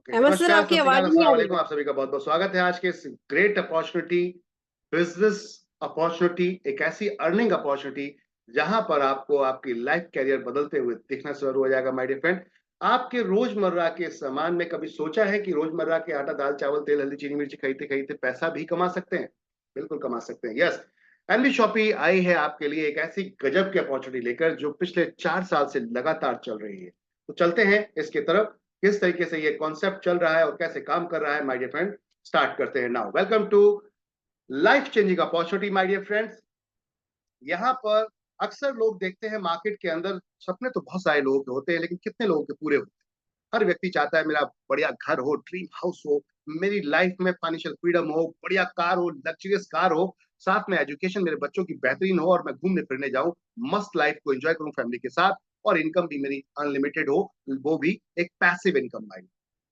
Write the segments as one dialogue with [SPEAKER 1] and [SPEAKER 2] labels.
[SPEAKER 1] Okay,
[SPEAKER 2] Ahmad sir,
[SPEAKER 1] नमस्कार,
[SPEAKER 2] आपकी
[SPEAKER 1] सत श्री
[SPEAKER 2] आवाज
[SPEAKER 1] अकाल,
[SPEAKER 2] नहीं
[SPEAKER 1] अस्सलाम
[SPEAKER 2] आ रही
[SPEAKER 1] वालेकुम।
[SPEAKER 2] है।
[SPEAKER 1] आप सभी का बहुत बहुत स्वागत है आज के इस ग्रेट अपॉर्चुनिटी, बिजनेस अपॉर्चुनिटी, एक ऐसी अर्निंग अपॉर्चुनिटी जहां पर आपको आपकी लाइफ कैरियर बदलते हुए दिखना शुरू हो जाएगा। माय डियर फ्रेंड, आपके रोजमर्रा के सामान में कभी सोचा है कि रोजमर्रा के आटा दाल चावल तेल हल्दी चीनी मिर्ची खरीदते खरीदते पैसा भी कमा सकते हैं? बिल्कुल कमा सकते हैं। यस, एनबी शॉपी आई है आपके लिए एक ऐसी गजब की अपॉर्चुनिटी लेकर जो पिछले 4 साल से लगातार चल रही है। तो चलते हैं इसके तरफ, किस तरीके से ये कॉन्सेप्ट चल रहा है और कैसे काम कर रहा है। माय डियर फ्रेंड, स्टार्ट करते हैं now. Welcome to life changing opportunity. My dear friends, यहाँ पर अक्सर लोग देखते हैं मार्केट के अंदर सपने तो बहुत सारे लोगों के होते हैं, लेकिन कितने लोगों के पूरे होते हैं? हर व्यक्ति चाहता है मेरा बढ़िया घर हो, ड्रीम हाउस हो, मेरी लाइफ में फाइनेंशियल फ्रीडम हो, बढ़िया कार हो, लग्जरियस कार हो, साथ में एजुकेशन मेरे बच्चों की बेहतरीन हो और मैं घूमने फिरने जाऊं, मस्त लाइफ को एंजॉय करूं फैमिली के साथ, और इनकम भी मेरी अनलिमिटेड हो, वो भी एक पैसिव इनकम लाइन।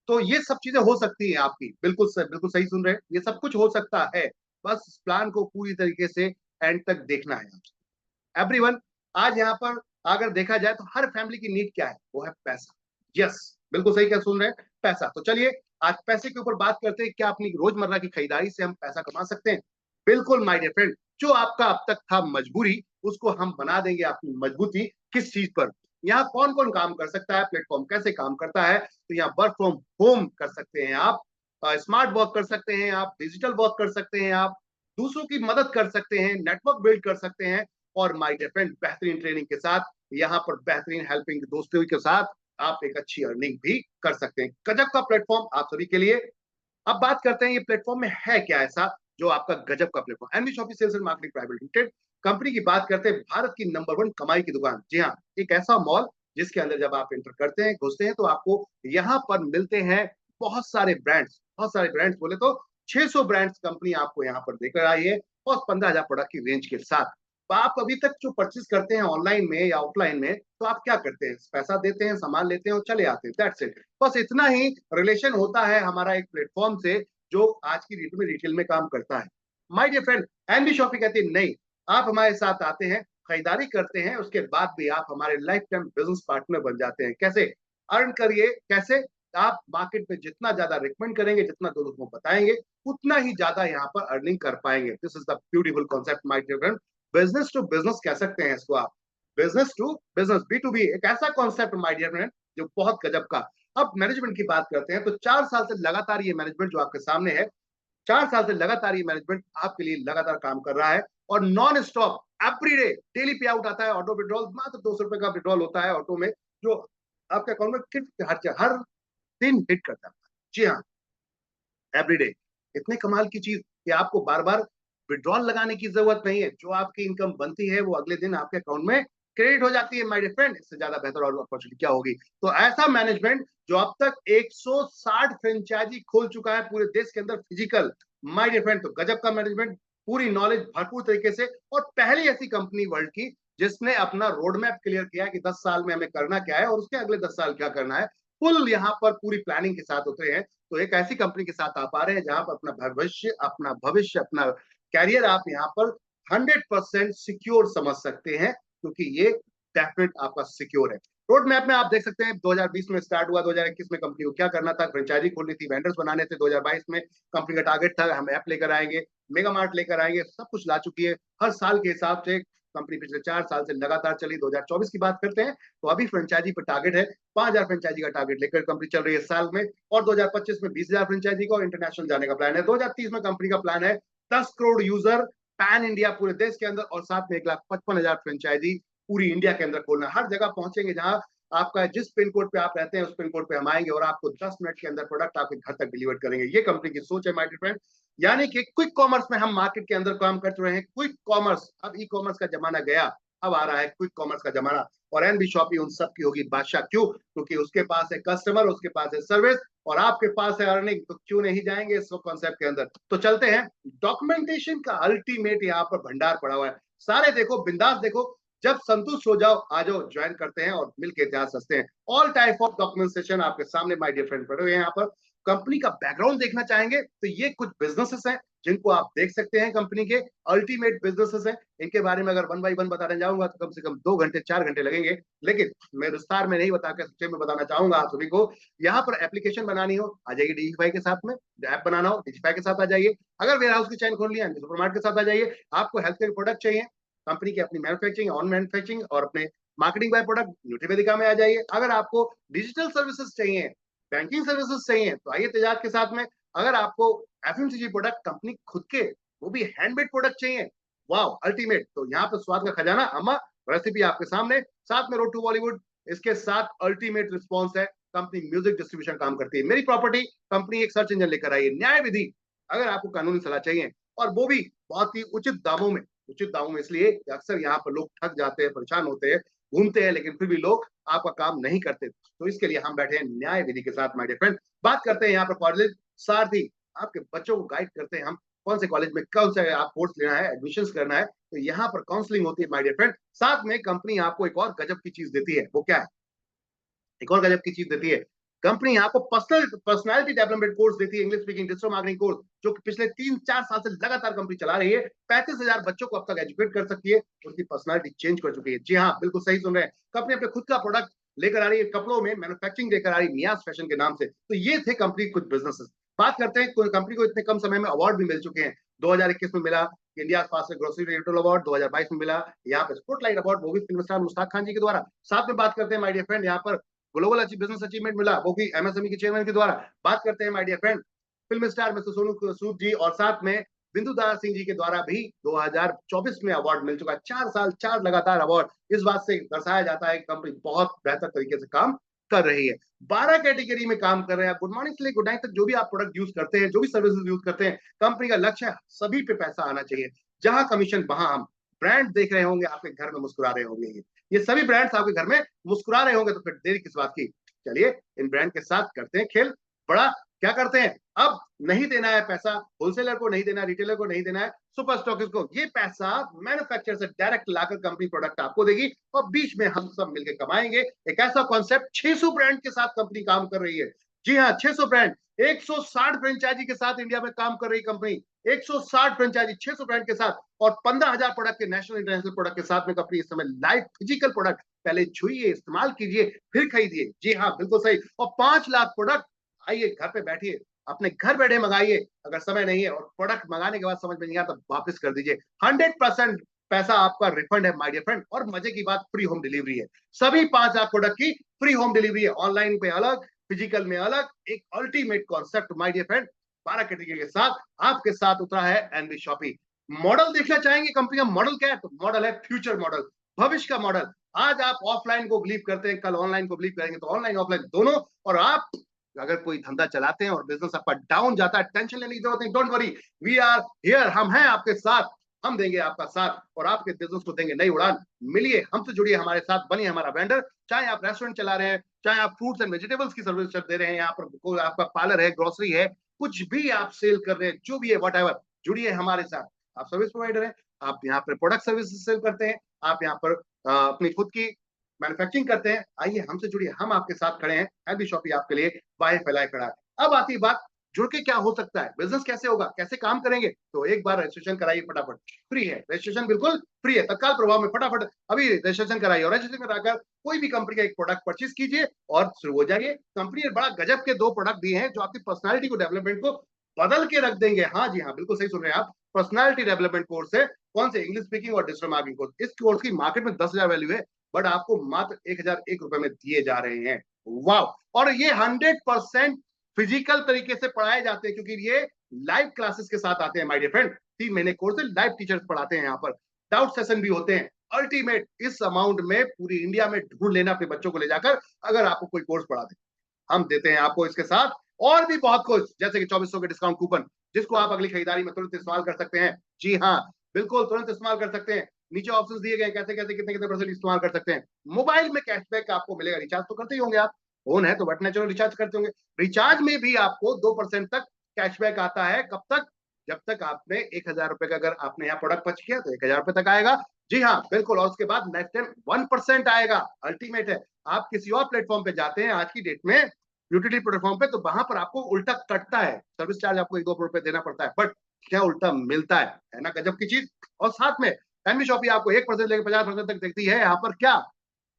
[SPEAKER 1] तो ये सब चीजें हो सकती हैं आपकी, बिल्कुल सही सुन रहे हैं, ये सब कुछ हो सकता है। बस इस प्लान को पूरी तरीके से एंड तक देखना है आपको। एवरीवन, आज यहाँ पर अगर देखा जाए तो हर फैमिली की नीड क्या है? वो है पैसा। यस, बिल्कुल सही क्या सुन रहे हैं, पैसा। तो चलिए आज पैसे के ऊपर बात करते हैं। क्या अपनी रोजमर्रा की खरीदारी से हम पैसा कमा सकते हैं? बिल्कुल माय डियर फ्रेंड, जो आपका अब तक था मजबूरी, उसको हम बना देंगे आपकी मजबूती। किस चीज पर? यहाँ कौन कौन काम कर सकता है, प्लेटफॉर्म कैसे काम करता है? तो यहाँ वर्क फ्रॉम होम कर सकते हैं आप, स्मार्ट वर्क कर सकते हैं आप, डिजिटल वर्क कर सकते हैं आप, दूसरों की मदद कर सकते हैं, नेटवर्क बिल्ड कर सकते हैं, और माय डियर फ्रेंड बेहतरीन ट्रेनिंग के साथ, यहाँ पर बेहतरीन हेल्पिंग दोस्तों के साथ आप एक अच्छी अर्निंग भी कर सकते हैं। गजब का प्लेटफॉर्म आप सभी के लिए। अब बात करते हैं ये प्लेटफॉर्म में है क्या ऐसा जो आपका गजब का platform. NB Shopee sales and marketing private limited company की बात करते हैं, भारत की नंबर वन कमाई की दुकान। जी हाँ, एक ऐसा मॉल जिसके अंदर जब आप एंटर करते हैं, घुसते हैं, तो आपको यहाँ पर मिलते हैं बहुत सारे ब्रांड्स। बहुत सारे ब्रांड्स बोले तो 600 ब्रांड्स कंपनी आपको यहाँ पर देकर आई है, और 15,000 प्रोडक्ट की रेंज के साथ। तो आप अभी तक जो परचेज करते हैं ऑनलाइन में या ऑफलाइन में, तो आप क्या करते हैं? पैसा देते हैं, सामान लेते हैं और चले आते हैं, दैट्स इट। बस इतना ही रिलेशन होता है हमारा एक प्लेटफॉर्म से जो आज की डेट में रिटेल में काम करता है। My dear friend, NB Shopee कहती है नहीं, आप हमारे साथ आते हैं, खरीदारी करते हैं, उसके बाद भी आप हमारे लाइफ टाइम बिजनेस पार्टनर बन जाते हैं। कैसे अर्न करिए? कैसे? आप मार्केट में जितना ज्यादा रिकमेंड करेंगे, जितना दो लोगों को बताएंगे, उतना ही ज्यादा यहाँ पर अर्निंग कर पाएंगे। This is the beautiful concept my dear friend. Business to business कह सकते हैं इसको आप, business to business, B to B, एक ऐसा कॉन्सेप्ट माय डियर फ्रेंड जो बहुत गजब का। अब मैनेजमेंट की बात करते हैं, तो 4 साल से लगातार ये मैनेजमेंट जो आपके सामने है, 4 साल से लगातार ये मैनेजमेंट आपके लिए लगातार काम कर रहा है, और non stop every day daily पे आउट आता है। ऑटो विड्रॉल मात्र 200 रुपए का विड्रॉल होता है ऑटो में, जो आपके अकाउंट में हर दिन हिट करता है। जी हाँ, एवरी डे। इतने कमाल की चीज कि आपको बार बार विड्रॉल लगाने की जरूरत नहीं है, जो आपकी इनकम बनती है वो अगले दिन आपके अकाउंट में क्रेडिट हो जाती है। माय डियर फ्रेंड, इससे ज्यादा बेहतर और अपॉर्चुनिटी क्या होगी? तो ऐसा मैनेजमेंट जो अब तक 160 फ्रेंचाइजी खोल चुका है पूरे देश के अंदर फिजिकल। माय डियर फ्रेंड, तो गजब का मैनेजमेंट, पूरी नॉलेज भरपूर तरीके से, और पहली ऐसी कंपनी वर्ल्ड की जिसने अपना रोड मैप क्लियर किया कि 10 साल में हमें करना क्या है और उसके अगले 10 साल क्या करना है। फुल यहाँ पर पूरी प्लानिंग के साथ उतरे हैं। तो एक ऐसी कंपनी के साथ आप आ रहे हैं जहां पर अपना भविष्य अपना कैरियर आप यहाँ पर 100% सिक्योर समझ सकते हैं, क्योंकि ये डेफिनेट आपका सिक्योर है। रोड मैप में आप देख सकते हैं 2020 में स्टार्ट हुआ, 2021 में कंपनी को क्या करना था, फ्रेंचाइजी खोलनी थी, वेंडर्स बनाने थे। 2022 में कंपनी का टारगेट था हम ऐप लेकर आएंगे, मेगा मार्ट लेकर आएंगे, सब कुछ ला चुकी है। हर साल के हिसाब से कंपनी पिछले 4 साल से लगातार चली। 2024 की बात करते हैं तो अभी फ्रेंचाइजी पर टारगेट है, 5,000 फ्रेंचाइजी का टारगेट लेकर कंपनी चल रही है साल में, और 2025 में 20,000 फ्रेंचाइजी का और इंटरनेशनल जाने का प्लान है। 2030 में कंपनी का प्लान है 10 करोड़ यूजर पैन इंडिया पूरे देश के अंदर, और साथ में 1,55,000 फ्रेंचाइजी पूरी इंडिया के अंदर खोलना। हर जगह पहुंचेंगे जहां आपका जिस पिन कोड पे आप रहते हैं उस पिन कोड पे हम आएंगे और आपको 10 मिनट के अंदर प्रोडक्ट आपके घर तक डिलीवर करेंगे। ये कंपनी की सोच है माय डियर फ्रेंड। यानी कि क्विक कॉमर्स में हम मार्केट के अंदर काम कर रहे हैं। क्विक कॉमर्स, अब ई कॉमर्स का जमाना गया, अब आ रहा है क्विक कॉमर्स का जमाना, और एनबी शॉपी उन सब की होगी बादशाह। क्यों? क्योंकि उसके पास है कस्टमर, उसके पास है सर्विस, और आपके पास है अर्निंग। तो क्यों नहीं जाएंगे इस कॉन्सेप्ट के अंदर? तो चलते हैं। डॉक्यूमेंटेशन का अल्टीमेट यहाँ पर भंडार पड़ा हुआ है, सारे देखो, बिंदास देखो, जब संतुष्ट हो जाओ आ जाओ, ज्वाइन करते हैं और मिलकर इतिहास हंसते हैं। ऑल टाइप ऑफ डॉक्यूमेंटेशन आपके सामने माय डियर फ्रेंड पड़े हुए हैं। यहाँ पर कंपनी का बैकग्राउंड देखना चाहेंगे तो ये कुछ बिजनेसेस हैं जिनको आप देख सकते हैं कंपनी के अल्टीमेट बिजनेसेस हैं। इनके बारे में अगर वन बाई वन बताने जाऊंगा तो कम से कम 2 घंटे 4 घंटे लगेंगे, लेकिन मैं विस्तार में नहीं बताकर संक्षेप में बताना चाहूंगा आप सभी को। यहाँ पर एप्लीकेशन बनानी हो आ जाइए डिजिफाई के साथ में, ऐप बनाना हो डिजिफाई के साथ आ जाइए, अगर वेयर हाउस की चैन खोल लिया सुपरमार्केट के साथ आ जाइए, आपको हेल्थ केयर प्रोडक्ट चाहिए कंपनी की अपनी मैन्युफैक्चरिंग ऑन मैन्युफैक्चरिंग और अपने मार्केटिंग बाय प्रोडक्ट न्यूट्रीवेदिका में आ जाइए, अगर आपको डिजिटल सर्विसेज चाहिए बैंकिंग सर्विसेज चाहिए तो आइए तेजाब के साथ में, अगर आपको एफएमसीजी प्रोडक्ट कंपनी खुद के वो भी हैंडमेड प्रोडक्ट चाहिए वाओ अल्टीमेट, तो यहाँ पे स्वाद का खजाना अम्मा रेसिपी आपके सामने, साथ में रोड टू बॉलीवुड, इसके साथ अल्टीमेट रिस्पॉन्स है कंपनी म्यूजिक डिस्ट्रीब्यूशन काम करती है, मेरी प्रॉपर्टी कंपनी एक सर्च इंजन लेकर आई है, न्याय विधि अगर आपको कानूनी सलाह चाहिए और वो भी बहुत ही उचित दामों में, उचित दामों में इसलिए अक्सर यहाँ पर लोग ठग जाते हैं परेशान होते हैं घूमते हैं लेकिन फिर भी लोग आपका काम नहीं करते, तो इसके लिए हम बैठे हैं न्याय विधि के साथ माय डियर फ्रेंड। बात करते हैं यहाँ पर कॉलेज सारथी, आपके बच्चों को गाइड करते हैं हम कौन से कॉलेज में कौन सा आप कोर्स लेना है एडमिशन करना है, तो यहाँ पर काउंसलिंग होती है माय डियर फ्रेंड। साथ में कंपनी आपको एक और गजब की चीज देती है, वो क्या है, एक और गजब की चीज देती है कंपनी आपको पर्सनालिटी डेवलपमेंट कोर्स देती है, English speaking digital marketing course जो कि पिछले 3-4 साल से लगातार कंपनी चला रही है, 35,000 बच्चों को अब तक एजुकेट कर सकती है, उनकी पर्सनालिटी चेंज कर चुकी है। जी हाँ बिल्कुल सही सुन रहे हैं, कंपनी अपने खुद का प्रोडक्ट लेकर आ रही है, कपड़ों में मैन्युफैक्चरिंग लेकर आ रही है नियाज फैशन के नाम से, तो ये थे कंपनी कुछ बिजनेसेस। बात करते हैं कंपनी को इतने कम समय में अवार्ड भी मिल चुके हैं, 2021 में मिला India fastest grocery retail award, 2022 में मिला यहाँ पे स्पॉटलाइट अवार्ड वो भी फिल्म स्टार मुश्ताक खान जी के द्वारा। साथ में बात करते हैं माय डियर फ्रेंड यहाँ पर ग्लोबल बिजनेस अचीवमेंट मिला वो भी एमएसएमई के चेयरमैन के द्वारा। बात करते हैं my dear friend film star mister Sonu Sood ji और साथ में बिंदु दारा सिंह जी के द्वारा भी 2024 में अवार्ड मिल चुका है, 4 साल 4 लगातार अवार्ड, इस बात से दर्शाया जाता है कि कंपनी बहुत बेहतर तरीके से काम कर रही है, 12 कैटेगरी में काम कर रहे हैं। गुड मॉर्निंग से लेकर गुड नाइट तक जो भी आप प्रोडक्ट यूज करते हैं जो भी सर्विसेज यूज करते हैं, कंपनी का लक्ष्य है सभी पे पैसा आना चाहिए, जहां कमीशन वहां हम ब्रांड देख रहे होंगे आपके घर में मुस्कुरा रहे होंगे, ये सभी ब्रांड्स आपके घर में मुस्कुरा रहे होंगे, तो फिर देरी किस बात की, चलिए इन ब्रांड के साथ करते हैं खेल बड़ा। क्या करते हैं, अब नहीं देना है पैसा होलसेलर को, नहीं देना है रिटेलर को, नहीं देना है सुपर स्टॉकिस्ट को, ये पैसा मैन्युफैक्चरर से डायरेक्ट लाकर कंपनी प्रोडक्ट आपको देगी और बीच में हम सब मिलकर कमाएंगे। एक ऐसा कॉन्सेप्ट 600 ब्रांड के साथ कंपनी काम कर रही है, जी हाँ 600 ब्रांड, 160 फ्रेंचाइजी के साथ इंडिया में काम कर रही कंपनी, 160 फ्रेंचाइजी 600 ब्रांड के साथ और 15,000 प्रोडक्ट के नेशनल इंटरनेशनल प्रोडक्ट के साथ में कंपनी इस समय लाइव फिजिकल प्रोडक्ट पहले छुइए इस्तेमाल कीजिए फिर खरीदिए, जी हाँ बिल्कुल सही, और 5 लाख प्रोडक्ट आइए घर पे बैठिए अपने घर बैठे मंगाइए, अगर समय नहीं है और प्रोडक्ट मंगाने के बाद समझ में नहीं आता वापस कर दीजिए, 100% पैसा आपका रिफंड है माय डियर फ्रेंड, और मजे की बात फ्री होम डिलीवरी है, सभी 5 लाख प्रोडक्ट की फ्री होम डिलीवरी है, ऑनलाइन पे अलग फिजिकल में अलग, एक ultimate concept my dear friend 12 category के साथ आपके साथ उतरा है एनबी शॉपी। मॉडल देखना चाहेंगे कंपनी का मॉडल क्या है, तो मॉडल है फ्यूचर मॉडल, भविष्य का मॉडल। आज आप ऑफलाइन को बिलीव करते हैं, कल ऑनलाइन को बिलीव करेंगे, तो ऑनलाइन ऑफलाइन दोनों, और आप अगर कोई धंधा चलाते हैं और बिजनेस आपका डाउन जाता है, टेंशन लेने की जरूरत नहीं, don't worry, we are here, हम हैं आपके साथ, हम देंगे आपका साथ और आपके बिजनेस को देंगे नई उड़ान। मिलिए हमसे, जुड़िए हमारे साथ, बनिए हमारा वेंडर, चाहे आप रेस्टोरेंट चला रहे हैं, चाहे आप फ्रूट्स एंड वेजिटेबल्स की सर्विस दे रहे हैं, यहाँ पर कोई आपका पार्लर है, ग्रोसरी है, कुछ भी आप सेल कर रहे हैं, जो भी है वट एवर, जुड़िए हमारे साथ, आप सर्विस प्रोवाइडर हैं, आप यहाँ पर प्रोडक्ट सर्विस सेल करते हैं, आप यहाँ पर अपनी खुद की मैन्युफैक्चरिंग करते हैं, आइए हमसे जुड़िए, हम आपके साथ खड़े हैं, एनबी शॉपी आपके लिए बाएं फैलाए खड़ा है। अब आती बात जुड़ के क्या हो सकता है, बिजनेस कैसे होगा, कैसे काम करेंगे, तो एक बार रजिस्ट्रेशन कराइए फटाफट, फ्री है रजिस्ट्रेशन, बिल्कुल फ्री है, तत्काल प्रभाव में फटाफट अभी रजिस्ट्रेशन कराइए और रजिस्ट्रेशन कराकर कोई भी कंपनी का एक प्रोडक्ट परचेज कीजिए और शुरू हो जाइए। कंपनी ने बड़ा गजब के 2 प्रोडक्ट दिए हैं जो आपकी पर्सनालिटी को डेवलपमेंट को बदल के रख देंगे, हाँ जी हाँ बिल्कुल सही सुन रहे हैं आप, पर्सनालिटी डेवलपमेंट कोर्स है, कौन से, इंग्लिश स्पीकिंग और डिजिटल मार्केटिंग कोर्स, इस कोर्स की मार्केट में 10,000 वैल्यू है, बट आपको मात्र 1,001 रुपए में दिए जा रहे हैं, वाह, और ये 100% फिजिकल तरीके से पढ़ाए जाते हैं, क्योंकि ये लाइव क्लासेस के साथ आते हैं माय डियर फ्रेंड, 3 महीने कोर्स है, लाइव टीचर्स पढ़ाते हैं, यहाँ पर डाउट सेशन भी होते हैं, अल्टीमेट इस अमाउंट में पूरी इंडिया में ढूंढ लेना अपने बच्चों को ले जाकर, अगर आपको कोई कोर्स पढ़ा दे, हम देते हैं आपको इसके साथ और भी बहुत कुछ, जैसे कि 2400 के डिस्काउंट कूपन, जिसको आप अगली खरीदारी में तुरंत इस्तेमाल कर सकते हैं, जी हाँ बिल्कुल तुरंत इस्तेमाल कर सकते हैं, नीचे ऑप्शंस दिए गए कैसे कैसे कितने कितने परसेंट इस्तेमाल कर सकते हैं। मोबाइल में कैशबैक आपको मिलेगा, रिचार्ज तो करते ही होंगे आप, फोन है तो बट नेचुरल रिचार्ज करते होंगे, रिचार्ज में भी आपको 2% तक कैशबैक आता है, कब तक, जब तक आपने 1,000 रुपए का अगर आपने यहाँ प्रोडक्ट परचेज किया तो 1,000 रुपए तक आएगा, जी हाँ बिल्कुल, और उसके बाद नेक्स्ट टाइम 1% आएगा, अल्टीमेट है। आप किसी और प्लेटफॉर्म पे जाते हैं आज की डेट में यूटिलिटी प्लेटफॉर्म पे, तो वहां पर आपको उल्टा कटता है, सर्विस चार्ज आपको 1-2 रुपए देना पड़ता है, बट क्या उल्टा मिलता है ना गजब की चीज। और साथ में एनबी शॉपी आपको 1% लेकर 50% तक देखती है यहाँ पर क्या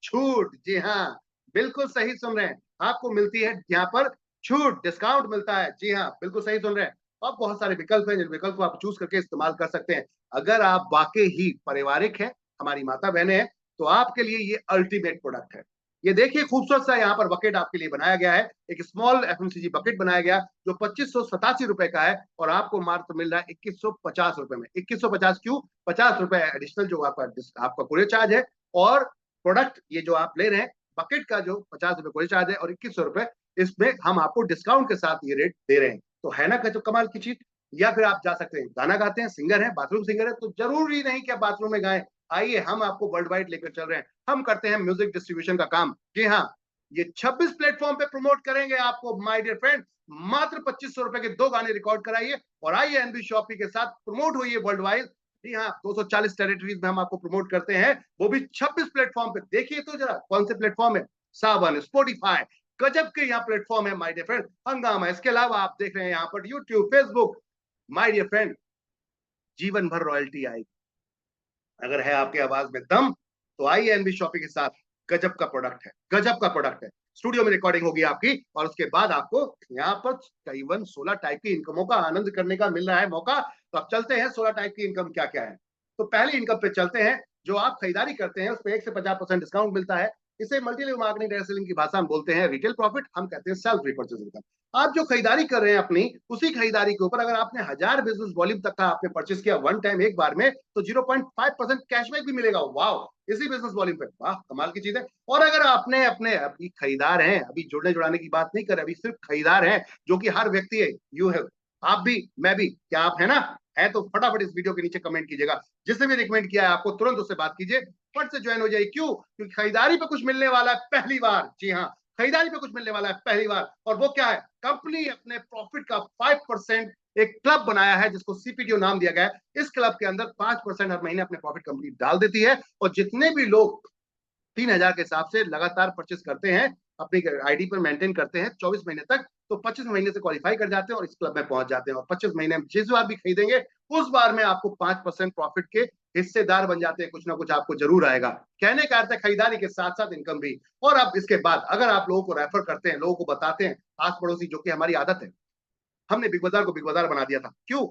[SPEAKER 1] छूट। जी हाँ, बिल्कुल सही सुन रहे हैं, आपको मिलती है यहाँ पर छूट, डिस्काउंट मिलता है। जी हाँ, बिल्कुल सही सुन रहे हैं। और बहुत सारे विकल्प हैं, जिन विकल्प को आप चूज करके इस्तेमाल कर सकते हैं। अगर आप वाकई ही पारिवारिक हैं, हमारी माता बहनें हैं, तो आपके लिए ये अल्टीमेट प्रोडक्ट है। ये देखिए खूबसूरत सा यहाँ पर बकेट आपके लिए बनाया गया है, एक स्मॉल एफएमसीजी बकेट बनाया गया जो 2587 रुपए का है, और आपको मात्र मिल रहा है 2150 रुपए में। 2150 क्यों? 50 रुपए एडिशनल जो आपका कुरियर चार्ज है, और प्रोडक्ट ये जो आप ले रहे हैं बकेट का जो 50 रुपए कुरियर चार्ज है, और 2100 रुपए इसमें हम आपको डिस्काउंट के साथ ये रेट दे रहे हैं। तो है ना जो कमाल की चीज। या फिर आप जा सकते हैं, गाना गाते हैं, सिंगर है, बाथरूम सिंगर है, तो जरूरी नहीं कि आप बाथरूम में गाएं। आइए, हम आपको वर्ल्ड वाइड लेकर चल रहे हैं। हम करते हैं म्यूजिक डिस्ट्रीब्यूशन का काम। जी हाँ, ये 26 प्लेटफॉर्म पे प्रमोट करेंगे आपको माय डियर फ्रेंड। मात्र 2500 रुपए के 2 गाने रिकॉर्ड कराइए और आइए एनबी शॉपी के साथ प्रमोट होइए वर्ल्ड वाइड। जी हाँ, 240 टेरिटरीज में हम आपको प्रमोट करते हैं, वो भी 26 प्लेटफॉर्म पे। देखिए तो जरा कौन से प्लेटफॉर्म है, सावन, स्पॉटिफाई, गजब के यहाँ प्लेटफॉर्म है माय डियर फ्रेंड, हंगामा। इसके अलावा आप देख रहे हैं यहाँ पर YouTube, Facebook. My dear friend, जीवन भर रॉयल्टी आएगी। अगर है आपके आवाज में दम, तो आइए एनबी शॉपी के साथ। गजब का प्रोडक्ट है, गजब का प्रोडक्ट है। स्टूडियो में रिकॉर्डिंग होगी आपकी, और उसके बाद आपको यहाँ पर करीबन 16 टाइप की इनकमों का आनंद करने का मिल रहा है मौका। तो अब चलते हैं 16 टाइप की इनकम क्या क्या है। तो पहली इनकम पे चलते हैं, जो आप खरीदारी करते हैं उस पर 1 से 50% डिस्काउंट मिलता है। इसे multi level marketing direct selling की भाषा में बोलते हैं रिटेल प्रॉफिट, हम कहते हैं सेल्फ रिपर्चेज इनकम। आप जो खरीदारी कर रहे हैं अपनी, उसी खरीदारी के ऊपर अगर आपने 1000 बिजनेस वॉल्यूम तक का आपने परचेस किया वन टाइम एक बार में, तो 0.5% कैशबैक भी मिलेगा। वाह, इसी बिजनेस वॉल्यूम पे, वाह कमाल की चीज है। और अगर आपने अपने अभी खरीदार हैं, अभी जुड़ने जुड़ाने की बात नहीं कर रहे, अभी सिर्फ खरीदार हैं, जो कि हर व्यक्ति है, यू है, आप भी, मैं भी, क्या आप है ना? है तो फटाफट इस वीडियो के नीचे कमेंट कीजिएगा। जिसने भी रिकमेंड किया है आपको तुरंत उससे बात कीजिए, फट से ज्वाइन हो जाइए। क्यों? क्योंकि खरीदारी पे कुछ मिलने वाला है पहली बार। जी हाँ, खरीदारी पे कुछ मिलने वाला है पहली बार। और वो क्या है? कंपनी अपने प्रॉफिट का 5% एक क्लब बनाया है, जिसको सीपीटीओ नाम दिया गया है। इस क्लब के अंदर 5% हर महीने अपने प्रॉफिट कंपनी डाल देती है, और जितने भी लोग 3000 के हिसाब से लगातार परचेस करते हैं, अपनी आईडी पर मेंटेन करते हैं 24 महीने तक, तो 25 महीने से क्वालिफाई कर जाते हैं और इस क्लब में पहुंच जाते हैं। और 25 महीने में जिस बार भी खरीदेंगे, उस बार में आपको 5% प्रॉफिट के हिस्सेदार बन जाते हैं। कुछ ना कुछ आपको जरूर आएगा। कहने का अर्थ है खरीदारी के साथ साथ इनकम भी। और अब इसके बाद अगर आप लोगों को रेफर करते हैं, लोगों को बताते हैं, आस पड़ोसी, जो कि हमारी आदत है, हमने बिग बाजार को बिग बाजार बना दिया था। क्यों?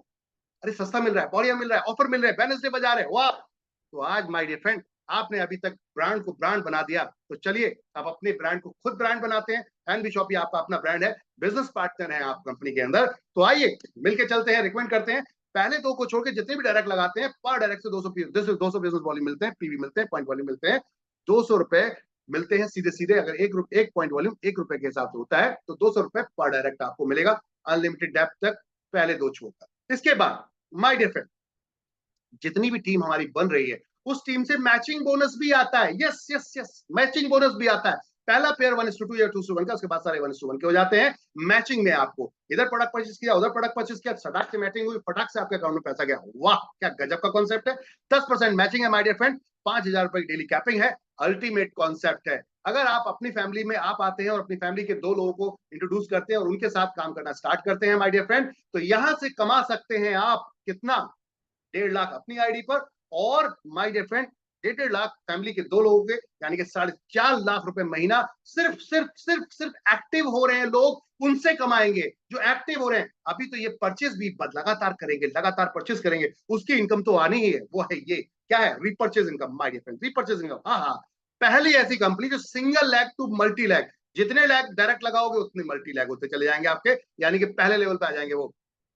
[SPEAKER 1] अरे सस्ता मिल रहा है, बढ़िया मिल रहा है, ऑफर मिल रहा है, वेडनेसडे बाजार है, वाह। तो आज माय डियर फ्रेंड, आपने अभी तक ब्रांड को ब्रांड बना दिया, तो चलिए आप अपने ब्रांड को खुद ब्रांड बनाते हैं। एनबी शॉपी आपका अपना ब्रांड है, बिजनेस पार्टनर है आप कंपनी के अंदर। तो आइए मिलके चलते हैं, रिकमेंड करते हैं। पहले दो को छोड़ के जितने भी डायरेक्ट लगाते हैं, पर डायरेक्ट से 200 बिजनेस वॉल्यूम मिलते हैं, पीवी मिलते हैं, पॉइंट वॉल्यूम मिलते हैं। 200 रुपए मिलते हैं सीधे सीधे। अगर एक पॉइंट वॉल्यूम 1 रुपए के हिसाब से होता है, तो 200 रुपए पर डायरेक्ट आपको मिलेगा, अनलिमिटेड डेप्थ तक, पहले दो छोड़कर। इसके बाद माय डियर फ्रेंड, जितनी भी टीम हमारी बन रही है, उस टीम से मैचिंग बोनस भी आता है। Yes yes yes, matching bonus भी आता है। पहला पेयर 1:2 या 2:1 का, उसके बाद सारे 1:1 के हो जाते हैं। मैचिंग में आपको इधर प्रोडक्ट परचेज किया, उधर प्रोडक्ट परचेज किया, सटाक से मैचिंग हुई, फटाक से आपके अकाउंट में पैसा गया। वाह, क्या गजब का कॉन्सेप्ट है। 10% मैचिंग है माय डियर फ्रेंड, 5000 रुपए की डेली कैपिंग है। अल्टीमेट कॉन्सेप्ट है। अगर आप अपनी फैमिली में आप आते हैं और अपनी फैमिली के 2 लोगों को इंट्रोड्यूस करते हैं और उनके साथ काम करना स्टार्ट करते हैं माय डियर फ्रेंड, तो यहां से कमा सकते हैं आप कितना? 1.5 लाख अपनी आईडी पर, और my dear friend 1.5 lakh family के 2 लोगों के, यानी कि 4.5 लाख रुपए महीना। सिर्फ सिर्फ सिर्फ सिर्फ एक्टिव हो रहे हैं लोग, उनसे कमाएंगे जो एक्टिव हो रहे हैं। अभी तो ये परचेज भी लगातार करेंगे, लगातार परचेज करेंगे, उसकी इनकम तो आनी ही है। वो है ये, क्या है? Repurchase income my dear friend, repurchase income. हाँ हाँ, पहली ऐसी कंपनी जो single leg to multi leg, जितने लैग डायरेक्ट लगाओगे उतने मल्टी लैग होते चले जाएंगे आपके, यानी कि पहले लेवल पे आ जाएंगे वो।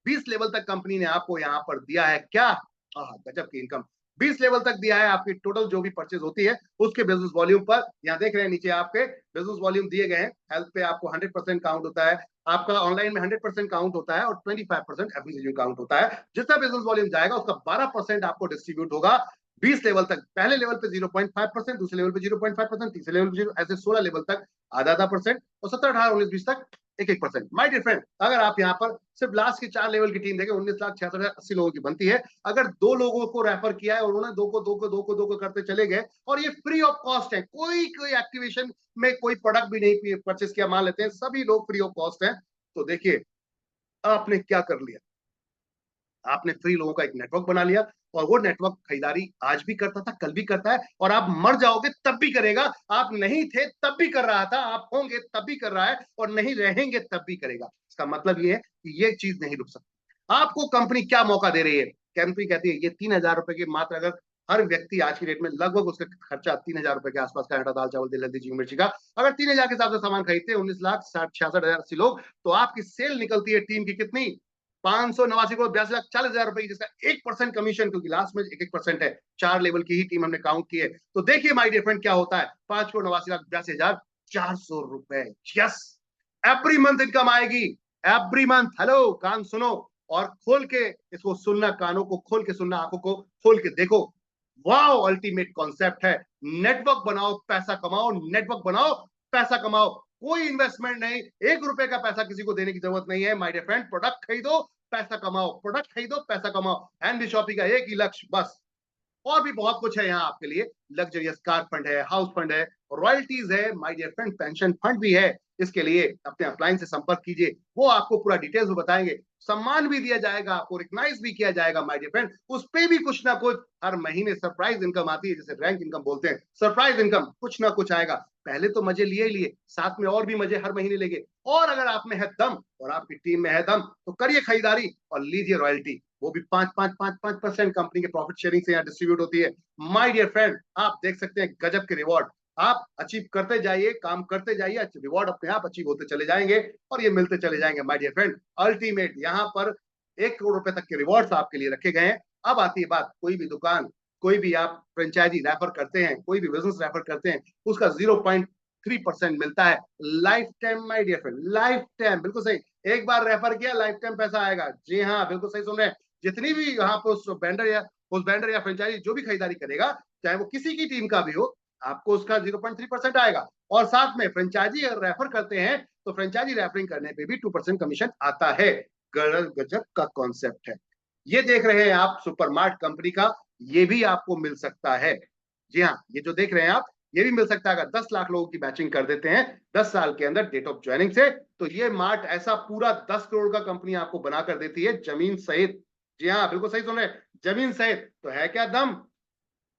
[SPEAKER 1] 20 लेवल तक कंपनी ने आपको यहाँ पर दिया है क्या? गजब की इनकम। 20 लेवल तक दिया है आपकी टोटल जो भी परचेज होती है उसके बिजनेस वॉल्यूम पर। यहाँ देख रहे हैं नीचे आपके बिजनेस वॉल्यूम दिए गए हैं। हेल्थ पे आपको 100% काउंट होता है, आपका ऑनलाइन में 100% काउंट होता है, और 25% एफएमसीजी काउंट होता है। जितना बिजनेस वॉल्यूम जाएगा उसका 12% आपको डिस्ट्रीब्यूट होगा 20 लेवल तक। पहले लेवल पे 0.5%, दूसरे लेवल पे 0.5%, तीसरे लेवल पे 0, ऐसे 16 लेवल तक आधा आधा परसेंट, और 17, 18, 19, 20 तक 1-1%। माय डियर फ्रेंड, अगर आप यहाँ पर सिर्फ लास्ट के 4 लेवल की टीम देखें, 19,66,80 लोगों की बनती है। अगर 2 लोगों को रेफर किया है और उन्होंने दो को करते चले गए, और ये फ्री ऑफ कॉस्ट है, कोई एक्टिवेशन में कोई प्रोडक्ट भी नहीं परचेस किया, मान लेते हैं सभी लोग फ्री ऑफ कॉस्ट हैं, तो देखिए आपने क्या कर लिया। आपने फ्री लोगों का एक नेटवर्क बना लिया और वो नेटवर्क खरीदारी आज भी करता था, कल भी करता है, और आप मर जाओगे तब भी करेगा। आप नहीं थे तब भी कर रहा था, आप होंगे तब भी कर रहा है, और नहीं रहेंगे तब भी करेगा। इसका मतलब ये है कि ये चीज नहीं रुक सकती। आपको कंपनी क्या मौका दे रही है? कंपनी कहती है ये 3,000 रुपए की मात्र, अगर हर व्यक्ति आज की डेट में लगभग उसका खर्चा 3,000 रुपए के आसपास का है, दाल चावल तेल हल्दी चीनी मिर्ची का, अगर 3,000 के हिसाब से सामान खरीदते हैं 19,66,080 लोग, तो आपकी सेल निकलती है टीम की कितनी? 589 करोड़ 82,40,000 रुपए की, जिसका 1% कमीशन, क्योंकि लास्ट में 1-1% है, 4 लेवल की ही टीम हमने काउंट की है। तो देखिए माय डियर फ्रेंड क्या होता है, 5,89,82,400 रुपए। यस, एवरी मंथ इनकम आएगी, एवरी मंथ। हेलो, कान सुनो और खोल के इसको सुनना, कानों को खोल के सुनना, आंखों को खोल के देखो। वाओ, अल्टीमेट कॉन्सेप्ट है। नेटवर्क बनाओ, पैसा कमाओ, नेटवर्क बनाओ, पैसा कमाओ। कोई इन्वेस्टमेंट नहीं, 1 रुपए का पैसा किसी को देने की जरूरत नहीं है माय डियर फ्रेंड। प्रोडक्ट खरीदो, पैसा कमाओ, प्रोडक्ट खरीदो, पैसा कमाओ। एनबी शॉपी का एक ही लक्ष्य, बस। और भी बहुत कुछ है यहाँ आपके लिए, लग्जरियस कार फंड है, हाउस फंड है, रॉयल्टीज है my dear friend, pension fund भी है। इसके लिए अपने अपलाइन से संपर्क कीजिए, वो आपको पूरा डिटेल्स में बताएंगे। सम्मान भी दिया जाएगा, आपको रिकग्नाइज भी किया जाएगा माय डियर फ्रेंड। उस पे भी कुछ ना कुछ हर महीने सरप्राइज इनकम आती है, जिसे रैंक इनकम बोलते हैं। सरप्राइज इनकम कुछ ना कुछ आएगा। पहले तो मजे लिए ही लिए, साथ में और भी मजे हर महीने लेंगे। और अगर आप में है दम और आपकी टीम में है दम, तो करिए खरीदारी और लीजिए रॉयल्टी, वो भी 5-5-5-5% कंपनी के प्रॉफिट शेयरिंग से यहाँ डिस्ट्रीब्यूट होती है। माय डियर फ्रेंड, आप देख सकते हैं गजब के रिवॉर्ड। आप अचीव करते जाइए, काम करते जाइए, रिवॉर्ड अपने आप अचीव होते चले जाएंगे और ये मिलते चले जाएंगे माय डियर फ्रेंड। अल्टीमेट यहाँ पर 1 करोड़ रुपए तक के रिवॉर्ड्स आपके लिए रखे गए हैं। अब आती है बात, कोई भी दुकान, कोई भी आप फ्रेंचाइजी रेफर करते हैं, कोई भी बिजनेस रेफर करते हैं, उसका 0.3% मिलता है lifetime my dear friend, lifetime. बिल्कुल सही, एक बार रेफर किया, लाइफ टाइम पैसा आएगा। जी हाँ, बिल्कुल सही सुन रहे हैं। जितनी भी यहाँ पर उस वेंडर या फ्रेंचाइजी जो भी खरीदारी करेगा, चाहे वो किसी की टीम का भी हो, आपको उसका 0.3% आएगा। और साथ में फ्रेंचाइजी अगर रेफर करते हैं, तो फ्रेंचाइजी रेफरिंग करने पे भी 2% कमीशन आता है। गजब का कॉन्सेप्ट है। ये देख रहे हैं आप सुपरमार्ट कंपनी का, ये भी आपको मिल सकता है। जी हाँ, ये जो देख रहे हैं आप, ये भी मिल सकता है। अगर 10 लाख लोगों की मैचिंग कर देते हैं 10 साल के अंदर डेट ऑफ ज्वाइनिंग से, तो ये मार्ट ऐसा पूरा 10 करोड़ का कंपनी आपको बना कर देती है, जमीन सहित। जी हाँ, बिल्कुल सही सुन रहे हैं, जमीन सहित। तो है क्या दम?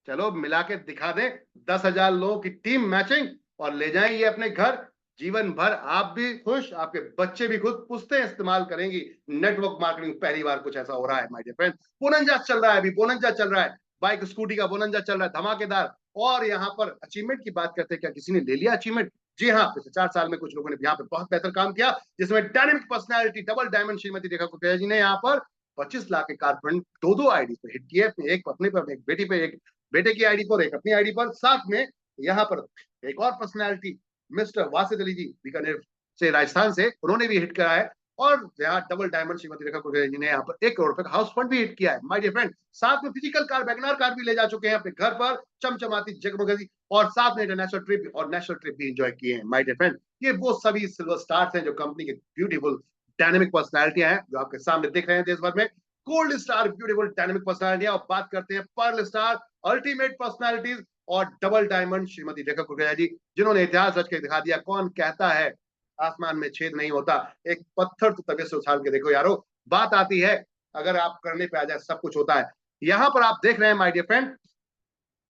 [SPEAKER 1] चलो मिला के दिखा दें। 10,000 लोगों की टीम मैचिंग, और ले जाएं ये अपने घर। जीवन भर आप भी खुश, आपके बच्चे भी खुश, पुश्तें इस्तेमाल करेंगी। नेटवर्क मार्केटिंग पहली बार कुछ ऐसा हो रहा है माय डियर फ्रेंड। बोनंजा चल रहा है, अभी बोनंजा चल रहा है, बाइक स्कूटी का बोनंजा चल रहा है, धमाकेदार। और यहाँ पर अचीवमेंट की बात करते हैं, क्या किसी ने ले लिया अचीवमेंट? जी हाँ, पिछले 4 साल में कुछ लोगों ने यहाँ पे बहुत बेहतर काम किया, जिसमें dynamic personality double diamond Shrimati Rekha Kukreja ji ने यहाँ पर 25 लाख के कार फंड 2-2 आईडी पे हिट किए, एक अपने पर, एक बेटी पे, एक बेटे की आईडी पर, एक अपनी आईडी पर। साथ में यहाँ पर एक और पर्सनैलिटी, मिस्टर वासिद अली जी, बीकानेर से, राजस्थान से, उन्होंने भी हिट करा है। और यहाँ डबल डायमंड श्रीमती रेखा कुकरेजा जी ने यहाँ पर 1 करोड़ रुपए का हाउस फंड भी हिट किया है माय डियर फ्रेंड। साथ में फिजिकल कार, वैगनआर कार भी ले जा चुके हैं अपने घर पर, चमचमाती जगमगती। और साथ में इंटरनेशनल ट्रिप और नेशनल ट्रिप भी एंजॉय किए हैं माय डियर फ्रेंड। ये वो सभी सिल्वर स्टार्स हैं जो कंपनी के ब्यूटीफुल डायनेमिक पर्सनैलिटियां हैं, जो आपके सामने दिख रहे हैं देश भर में। गोल्ड स्टार ब्यूटीफुल डायनेमिक पर्सनैलिटियां। और बात करते हैं पर्ल स्टार अल्टीमेट पर्सनैलिटीज और डबल डायमंड श्रीमती रेखा कुकरेजा जी, जिन्होंने इतिहास रच के दिखा दिया। कौन कहता है आसमान में छेद नहीं होता? एक पत्थर तो तबीयत से उछाल के देखो यारो। बात आती है, अगर आप करने पे आ जाए सब कुछ होता है। यहाँ पर आप देख रहे हैं माय डियर फ्रेंड,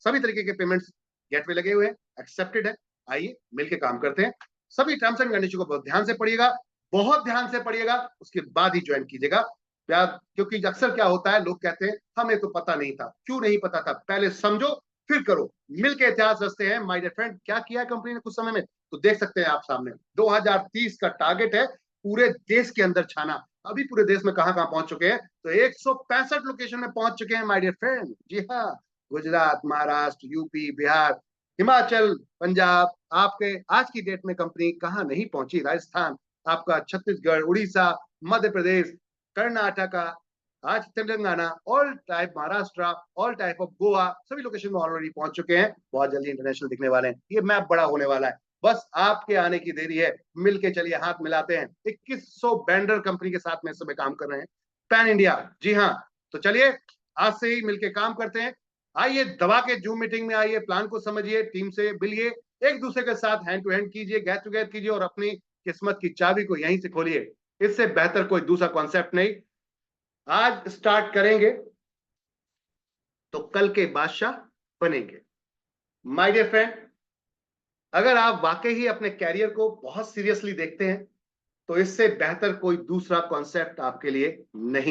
[SPEAKER 1] सभी तरीके के पेमेंट्स गेटवे लगे हुए हैं, एक्सेप्टेड है। आइए मिलके काम करते हैं। सभी टर्म्स एंड कंडीशन को बहुत ध्यान से पढ़िएगा, बहुत ध्यान से पढ़िएगा, उसके बाद ही ज्वाइन कीजिएगा। क्योंकि अक्सर क्या होता है, लोग कहते हैं हमें तो पता नहीं था। क्यों नहीं पता था? पहले समझो फिर करो। मिलके इतिहास रचते हैं माय डियर फ्रेंड। क्या किया है कंपनी ने कुछ समय में, तो देख सकते हैं आप सामने। 2030 का टारगेट है पूरे देश के अंदर छाना। अभी पूरे देश में कहां कहां पहुंच चुके हैं? तो 165 लोकेशन में पहुंच चुके हैं माय डियर फ्रेंड। जी हाँ, गुजरात, महाराष्ट्र, यूपी, बिहार, हिमाचल, पंजाब। आपके आज की डेट में कंपनी कहां नहीं पहुंची? राजस्थान, आपका छत्तीसगढ़, उड़ीसा, मध्य प्रदेश, कर्नाटका, आज Telangana, all type Maharashtra, all type of Goa, सभी लोकेशन में ऑलरेडी पहुंच चुके हैं। बहुत जल्दी इंटरनेशनल दिखने वाले हैं। ये मैप बड़ा होने वाला है, बस आपके आने की देरी है। मिलके चलिए, हाथ मिलाते हैं। 2100 बैंडर कंपनी के साथ में इस समय काम कर रहे हैं, पैन इंडिया। जी हाँ, तो चलिए आज से ही मिलके काम करते हैं। आइए दबा के जूम मीटिंग में आइए, प्लान को समझिए, टीम से मिलिए, एक दूसरे के साथ हैंड टू हैंड कीजिए, गेट टुगेदर कीजिए, और अपनी किस्मत की चाबी को यहीं से खोलिए। इससे बेहतर कोई दूसरा कॉन्सेप्ट नहीं। आज स्टार्ट करेंगे तो कल के बादशाह बनेंगे। माय डियर फ्रेंड, अगर आप वाकई ही अपने कैरियर को बहुत सीरियसली देखते हैं तो इससे बेहतर कोई दूसरा कॉन्सेप्ट आपके लिए नहीं